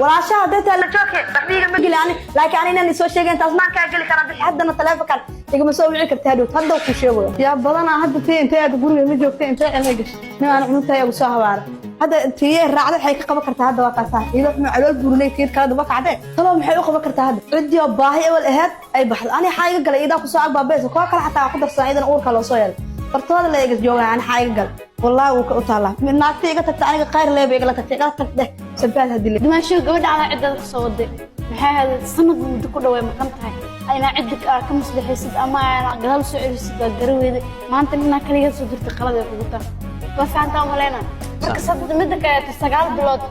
walaashaha dadka la joogay waxbiga ma gilaani laakiin anina soo sheegay intaas ma ka gali karaa bixi haddana taleefankan igama soo wici kartaa hadda ku sheego yaa badana hadda intee aad guriga ma joogtay intee aan gash aan cunta ugu soo habaar هذا تيه الرعد حي كقبة كرت هذا وقاسه إذا إحنا على البروني كير كذا وقعده طلعوا محي قبة كرت هذا عندي أباهي أول إهاد أي بحر أنا حاجة قال إذا كسر بابيز وكل حتى أقدر صعيدا أور كلا صيل فرطان اللي يجز جوا أنا حاجة قال والله وطالع من ناقتي قلت تعني قير اللي بيقول قلت ده سبات هذي اللي ما شو قبل على عدة صوت محي هذا الصمد من كل وين مقامتها أنا عندك كم مصلحي سد أما أنا قال سعر سد قروي ما أنت لنا كلية صدرت قلبي وقطة بس أنت أملينا marka midda ka sagaal bilood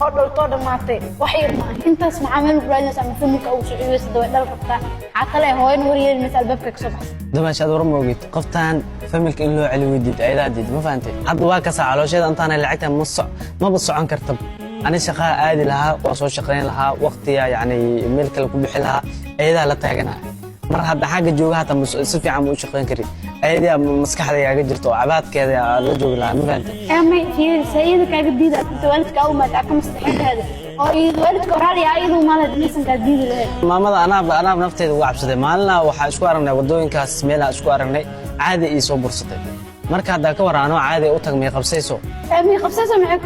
oo dhulkooda maatay wax yar ma intaas macaamil braynas ama familka uu socodaysa daway dhal qabta xaqale hooyn wariyay misal babka ka soo baxay dabaashaad war moogid qoftaan familka in loo celi weydid aydaadid ma fahanteen hadda waa ka saacaloosheed antaana lacagta ma socon karta ani shaqo aadi lahaa oo soo shaqeyn lahaa waqtiga yani meel kale ku bixi lahaa ayda la taaganaa mar hadda xaga jooga hata si fiican u shaqeyn kari ayda maskaxdayga jirto cabaadkeeda la joogi lahaa ma fahanteen ama sayid kaaga diida waalidka oo ma ka mastaxeeda oo waalidka raali ayadu ma la diisan ka diidi lahayd maamada ana nafteeda uga cabsaday maalina waxa isku aragnay wadooyinkaas meel isku aragnay caadi ii soo bursatay marka hadda ka waraano caadi u tagmay qabsayso maxay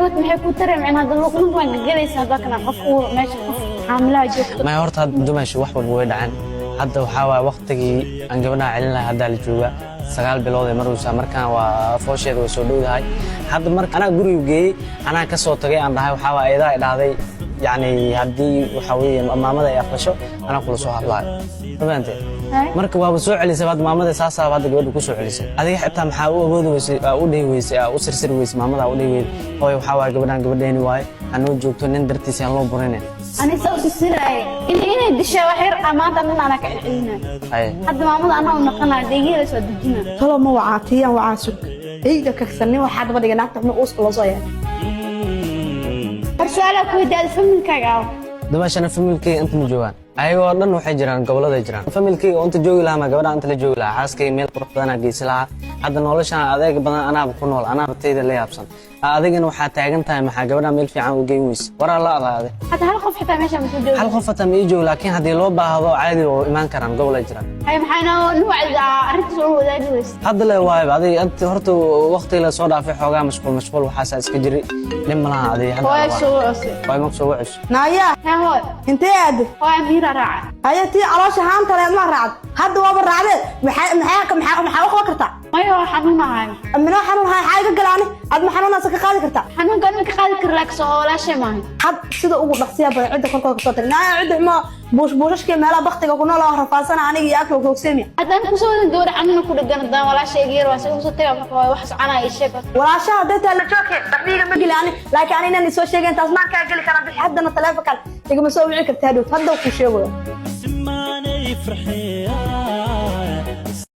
ku taray macna dad luqman waan galaysaa hadda kana qof uu meesha qof xaamilaa joogto ma horta dumaashu wax walba way dhacaan hadda waxa waa waqtigii aan gabadha celin lahaa hadda la jooga 9 bilood ee maruusa markaan waa foosheeda way soo dhowdahay hadda marka ana guriga geeyay ana ka soo tagay aan dhahay waxa waa ayada dhahday yani hadii waxa weeye maamada ay aqbasho ana kula soo hadlaayo fahamtay marka waa soo celisay hadda maamada saasaa hadda gabadha ku soo celisay adiga xitaa maxaa u awoodi weysay u dhihi weysay u sirsir weysay maamada u dhihi weysay hooyo waxa waa gabadheeni waay anoo joogto nin dartiisa aan loo burinay أنا سويت سيراي إني دشة وحير أمانة من أنا كعلنا حد ما مضى أنا ونقنا دقيقة لسه دجنا طلع موعاتيا وعاسك إيه ده كسرني واحد بدي جناك من أوس قلصايا السؤال كويس ده فمن كعاو dabaashana familkii inta ma joogaan ayagoo dhan waxay jiraan gobolada jiraan familkii oo inta joogi lahaa ma gabadha inta la joogi lahaa xaaskay meel qurux badan geysi lahaa hadda noloshan adeeg badan anaaba ku nool anaaba tayda la yaabsan adigana waxa taagan tahay maxaa gabadha meel fiican u geyn weys waraa la adaade hada hal qof xitaa meesha ma soo joogo hal qof xitaa ma joogo laakiin hadii loo baahdo caadi oo iman karaan gobolada jiraan ay maxayna nuucda arinta soo wadaagi weys hadda la waayb adiga inta horta waqti la soo dhaafay xoogaa mashquul waxaas iska jiri nin malaha adiga hadda way ma soo wacus naaya هاي انت هاد هاي أميرة راعي هاي تي علاش هان ترى ما راعد هاد وابا راعد maxaa wax kartaa ما هو حنون هاي amina xanuun hay xayga galani ad ma xanuunaas ka qaadi kartaa حنون قال لك قال لك رلاكس ولا شيء ما had sida ugu dhaqsiya badan cid korkooda soo tagnaa cid ma buushashkii meelaha baqtiga ku nool oo rafaasana aniga iyo akro koogseemi هذا أنا كسر دور عننا كل جنة ولا شيء غير واسوي صوتي وحس أنا إيش walaashaha dadka la joogay waxbiga ma gilaani laakiin anina soo sheegay intaas ma ka gali karaa bixi haddana taleefankan igama soo wici kartaa hadda ku sheego سمعني فرحي